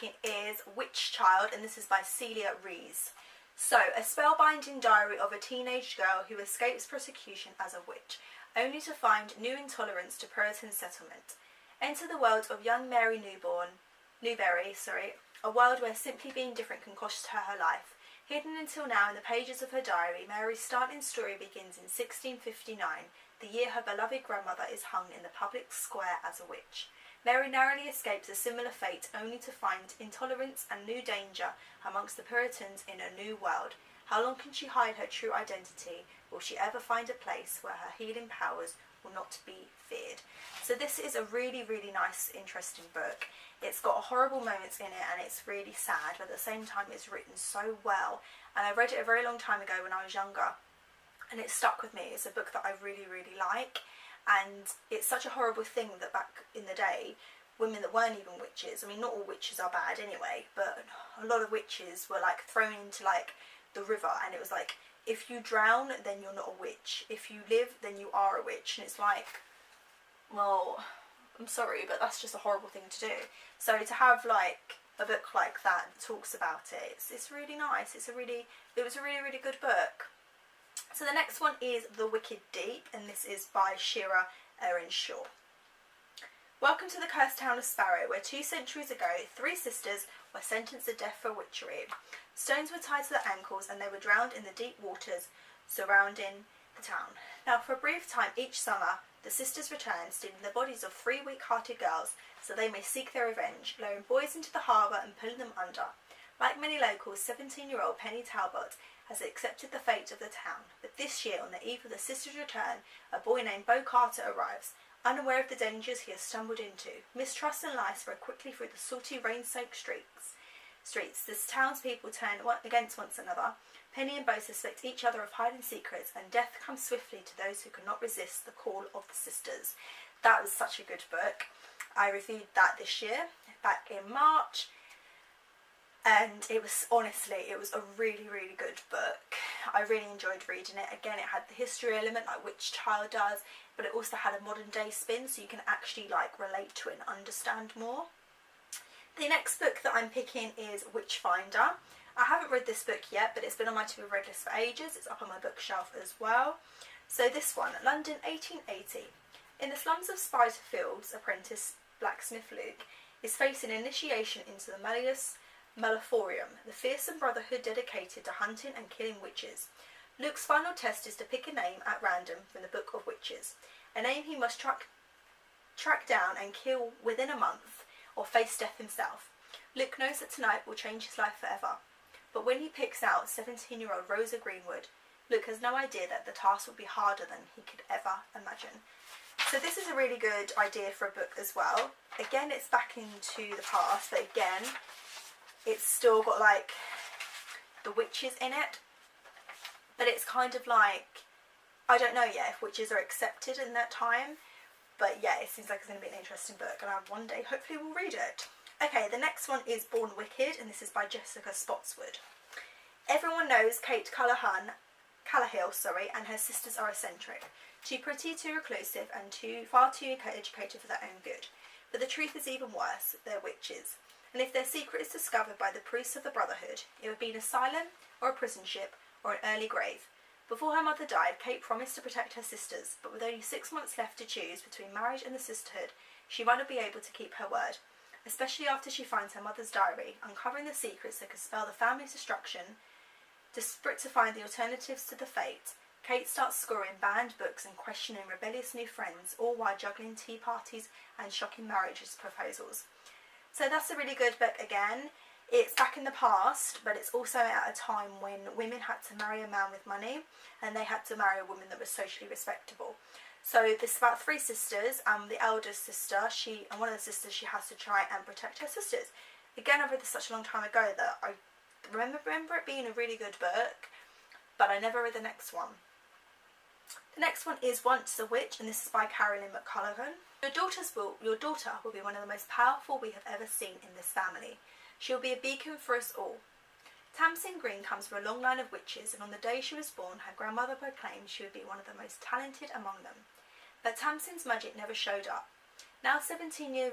picking is Witch Child, and this is by Celia, Rees. So, a spellbinding diary of a teenage girl who escapes prosecution as a witch, only to find new intolerance to Puritan settlement. Enter the world of young Mary Newberry, a world where simply being different can cost her her life. Hidden until now in the pages of her diary, Mary's startling story begins in 1659, the year her beloved grandmother is hung in the public square as a witch. Mary narrowly escapes a similar fate, only to find intolerance and new danger amongst the Puritans in a new world. How long can she hide her true identity? Will she ever find a place where her healing powers will not be feared? So this is a really, really nice, interesting book. It's got horrible moments in it and it's really sad, but at the same time it's written so well. And I read it a very long time ago when I was younger, and it stuck with me. It's a book that I really, really like. And it's such a horrible thing that back in the day, women that weren't even witches, I mean not all witches are bad anyway, but a lot of witches were like thrown into like the river, and it was like, if you drown then you're not a witch, if you live then you are a witch. And it's like, well, I'm sorry, but that's just a horrible thing to do. So to have like a book like that talks about it, it's really nice. It was a really, really good book. So the next one is The Wicked Deep, and this is by Shea, Ernshaw. Welcome to the cursed town of Sparrow, where 2 centuries ago 3 sisters were sentenced to death for witchery. Stones were tied to their ankles and they were drowned in the deep waters surrounding the town. Now for a brief time each summer the sisters return, stealing the bodies of 3 weak-hearted girls so they may seek their revenge, lowering boys into the harbour and pulling them under. Like many locals, 17-year-old Penny Talbot has accepted the fate of the town, but this year, on the eve of the sisters' return, a boy named Beau Carter arrives, unaware of the dangers he has stumbled into. Mistrust and lies spread quickly through the salty, rain-soaked streets. The townspeople turn against one another. Penny and Beau suspect each other of hiding secrets, and death comes swiftly to those who cannot resist the call of the sisters. That was such a good book. I reviewed that this year, back in March. And it was, honestly, it was a really, really good book. I really enjoyed reading it. Again, it had the history element like Witch Child does, but it also had a modern day spin, so you can actually like relate to it and understand more. The next book that I'm picking is Witchfinder. I haven't read this book yet, but it's been on my to be read list for ages. It's up on my bookshelf as well. So this one, London 1880. In the slums of Spitalfields, apprentice blacksmith Luke is facing initiation into the Maleficarum, the fearsome brotherhood dedicated to hunting and killing witches. Luke's final test is to pick a name at random from the Book of Witches, a name he must track down and kill within a month, or face death himself. Luke knows that tonight will change his life forever, but when he picks out 17-year-old Rosa Greenwood, Luke has no idea that the task will be harder than he could ever imagine. So this is a really good idea for a book as well. Again, it's back into the past, but again, it's still got like the witches in it, but it's kind of like, I don't know yet if witches are accepted in that time, but yeah, it seems like it's going to be an interesting book, and one day hopefully we'll read it. Okay, the next one is Born Wicked, and this is by Jessica Spotswood. Everyone knows Kate Callahill, and her sisters are eccentric, too pretty, too reclusive, and far too educated for their own good. But the truth is even worse, they're witches. And if their secret is discovered by the priests of the Brotherhood, it would be an asylum, or a prison ship, or an early grave. Before her mother died, Kate promised to protect her sisters, but with only 6 months left to choose between marriage and the sisterhood, she might not be able to keep her word, especially after she finds her mother's diary, uncovering the secrets that could spell the family's destruction. Desperate to find the alternatives to the fate, Kate starts scoring banned books and questioning rebellious new friends, all while juggling tea parties and shocking marriage proposals. So that's a really good book again. It's back in the past, but it's also at a time when women had to marry a man with money, and they had to marry a woman that was socially respectable. So this is about 3 sisters, and the eldest sister, one of the sisters, she has to try and protect her sisters. Again, I read this such a long time ago that I remember it being a really good book, but I never read the next one. The next one is Once a Witch, and this is by Carolyn Macullough. Your daughter will be one of the most powerful we have ever seen in this family. She will be a beacon for us all. Tamsin Green comes from a long line of witches, and on the day she was born, her grandmother proclaimed she would be one of the most talented among them. But Tamsin's magic never showed up. Now 17 years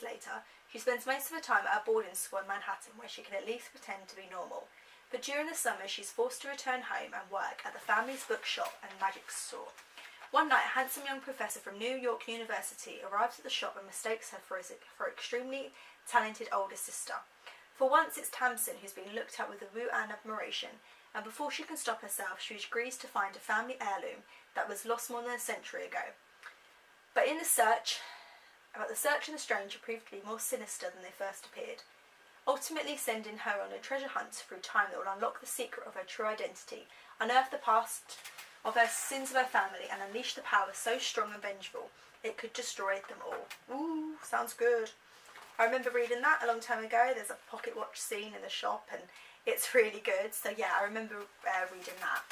later, she spends most of her time at a boarding school in Manhattan where she can at least pretend to be normal. But during the summer, she's forced to return home and work at the family's bookshop and magic store. One night, a handsome young professor from New York University arrives at the shop and mistakes her for her extremely talented older sister. For once, it's Tamsin who's being looked at with a woo and admiration, and before she can stop herself, she agrees to find a family heirloom that was lost more than a century ago. But the search and the stranger proved to be more sinister than they first appeared, ultimately sending her on a treasure hunt through time that will unlock the secret of her true identity, unearth the past of her sins of her family, and unleash the power so strong and vengeful it could destroy them all. Ooh, sounds good. I remember reading that a long time ago. There's a pocket watch scene in the shop and it's really good. So yeah, I remember reading that.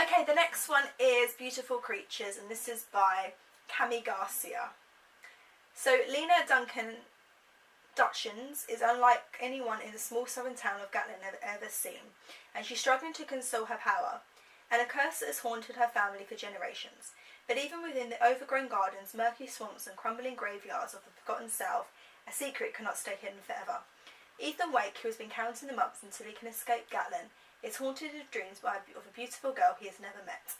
Okay, the next one is Beautiful Creatures, and this is by Garcia. So Lena Duncan Dutchins is unlike anyone in the small southern town of Gatlin had ever seen, and she's struggling to console her power, and a curse that has haunted her family for generations. But even within the overgrown gardens, murky swamps and crumbling graveyards of the forgotten South, a secret cannot stay hidden forever. Ethan Wake, who has been counting the months until he can escape Gatlin, is haunted with dreams of a beautiful girl he has never met.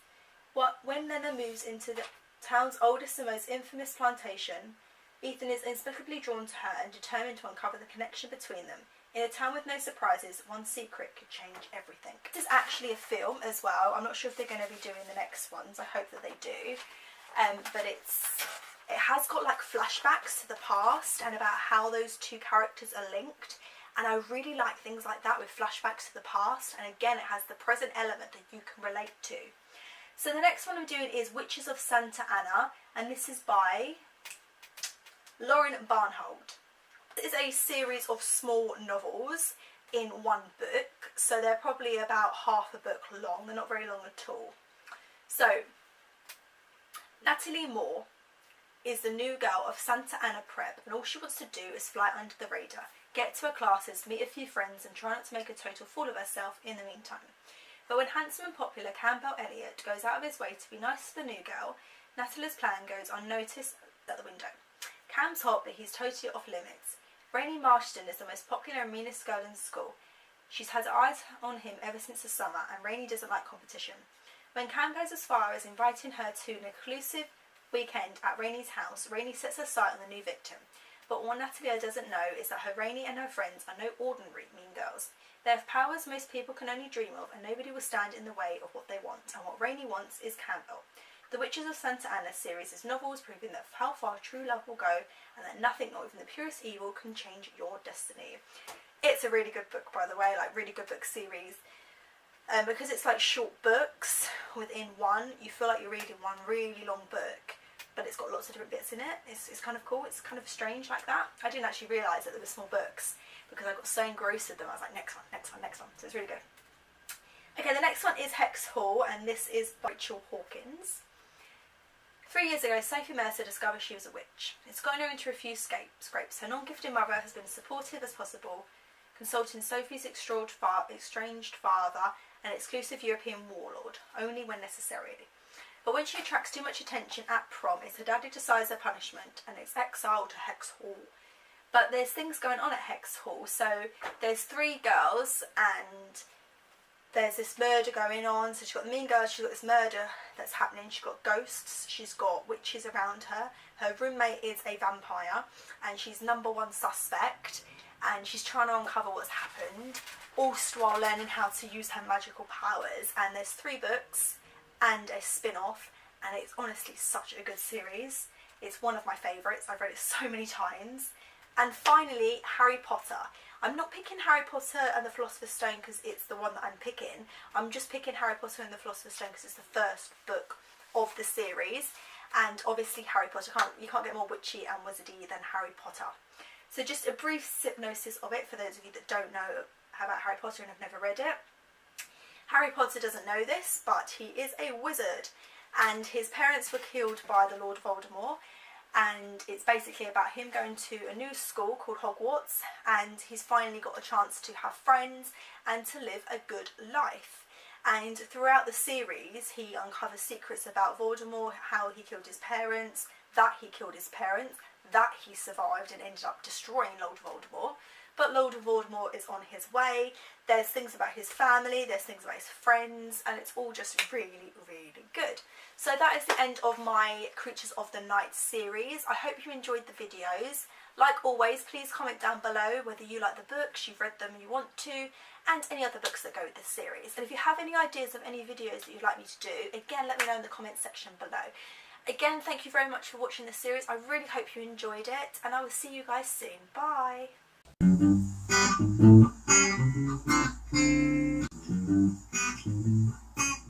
When Lena moves into the town's oldest and most infamous plantation, Ethan is inexplicably drawn to her and determined to uncover the connection between them. In a town with no surprises, one secret could change everything. This is actually a film as well. I'm not sure if they're going to be doing the next ones. I hope that they do. But it has got like flashbacks to the past and about how those two characters are linked. And I really like things like that with flashbacks to the past. And again, it has the present element that you can relate to. So the next one I'm doing is Witches of Santa Ana. And this is by Lauren Barnholdt. This is a series of small novels in one book, so they're probably about half a book long. They're not very long at all. So, Natalie Moore is the new girl of Santa Ana Prep, and all she wants to do is fly under the radar, get to her classes, meet a few friends, and try not to make a total fool of herself in the meantime. But when handsome and popular Campbell Elliott goes out of his way to be nice to the new girl, Natalie's plan goes unnoticed at the window. Cam's hot, but he's totally off limits. Rainey Marston is the most popular and meanest girl in school. She's had her eyes on him ever since the summer, and Rainey doesn't like competition. When Cam goes as far as inviting her to an exclusive weekend at Rainey's house, Rainey sets her sight on the new victim. But what Natalia doesn't know is that Rainey and her friends are no ordinary mean girls. They have powers most people can only dream of, and nobody will stand in the way of what they want. And what Rainey wants is Campbell. The Witches of Santa Ana series is novels proving that how far true love will go, and that nothing, not even the purest evil, can change your destiny. It's a really good book, by the way, like really good book series. Because it's like short books within one, you feel like you're reading one really long book, but it's got lots of different bits in it. It's kind of cool. It's kind of strange like that. I didn't actually realise that there were small books because I got so engrossed with them. I was like, next one, next one, next one. So it's really good. Okay, the next one is Hex Hall, and this is by Rachel Hawkins. 3 years ago, Sophie Mercer discovered she was a witch. It's gotten her into a few scrapes. Her non-gifted mother has been as supportive as possible, consulting Sophie's estranged father, an exclusive European warlord, only when necessary. But when she attracts too much attention at prom, it's her daddy decides her punishment, and it's exiled to Hex Hall. But there's things going on at Hex Hall. So there's 3 girls, and there's this murder going on. So she's got the mean girls, she's got this murder that's happening, she's got ghosts, she's got witches around her. Her roommate is a vampire, and she's #1 suspect, and she's trying to uncover what's happened, all while learning how to use her magical powers. And there's 3 books and a spin-off, and it's honestly such a good series. It's one of my favourites. I've read it so many times. And finally, Harry Potter. I'm not picking Harry Potter and the Philosopher's Stone because it's the one that I'm picking. I'm just picking Harry Potter and the Philosopher's Stone because it's the first book of the series. And obviously Harry Potter, you can't get more witchy and wizardy than Harry Potter. So just a brief synopsis of it for those of you that don't know about Harry Potter and have never read it. Harry Potter doesn't know this, but he is a wizard, and his parents were killed by the Lord Voldemort, and it's basically about him going to a new school called Hogwarts, and he's finally got a chance to have friends and to live a good life. And throughout the series, he uncovers secrets about Voldemort, how he killed his parents, that he killed his parents, that he survived and ended up destroying Lord Voldemort. But Lord Voldemort is on his way. There's things about his family, there's things about his friends, and it's all just really, really good. So that is the end of my Creatures of the Night series. I hope you enjoyed the videos. Like always, please comment down below whether you like the books, you've read them, you want to, and any other books that go with this series. And if you have any ideas of any videos that you'd like me to do, again, let me know in the comments section below. Again, thank you very much for watching this series. I really hope you enjoyed it, and I will see you guys soon. Bye!